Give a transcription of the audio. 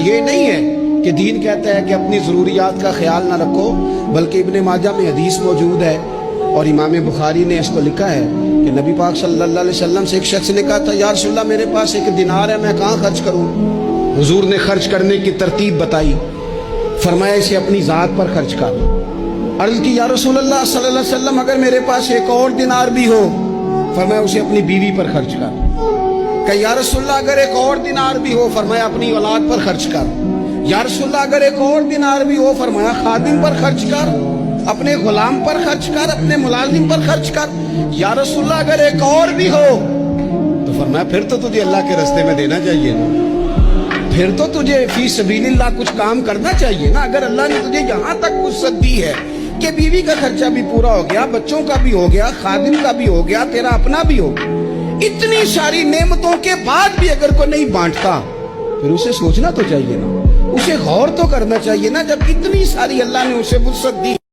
یہ نہیں ہے کہ دین کہتا ہے کہ اپنی ضروریات کا خیال نہ رکھو، بلکہ ابن ماجہ میں حدیث موجود ہے اور امام بخاری نے اس کو لکھا ہے کہ نبی پاک صلی اللہ علیہ وسلم سے ایک شخص نے کہا تھا، یا رسول اللہ میرے پاس 1 دینار ہے، میں کہاں خرچ کروں؟ حضور نے خرچ کرنے کی ترتیب بتائی، فرمایا اسے اپنی ذات پر خرچ کر۔ عرض کی یا رسول اللہ صلی اللہ علیہ وسلم اگر میرے پاس 1 اور دینار بھی ہو؟ فرمایا اسے اپنی بیوی پر خرچ کر۔ کہ یا رسول اللہ اگر 1 اور دینار بھی ہو؟ فرمایا اپنی اولاد پر خرچ کر۔ یا رسول اللہ اگر 1 اور دینار بھی ہو؟ فرمایا خادم پر خرچ کر، اپنے غلام پر خرچ کر، اپنے ملازم پر خرچ کر۔ یا رسول اللہ اگر 1 اور بھی ہو؟ تو فرمایا پھر تو تجھے اللہ کے راستے میں دینا چاہیے نا، پھر تو تجھے فی سبیل اللہ کچھ کام کرنا چاہیے نا۔ اگر اللہ نے تجھے یہاں تک وسعت دی ہے کہ بیوی کا خرچہ بھی پورا ہو گیا، بچوں کا بھی ہو گیا، خادم کا بھی ہو گیا، تیرا اپنا بھی ہو گیا، اتنی ساری نعمتوں کے بعد بھی اگر کوئی نہیں بانٹتا، پھر اسے سوچنا تو چاہیے نا، اسے غور تو کرنا چاہیے نا، جب اتنی ساری اللہ نے اسے وسعت دی۔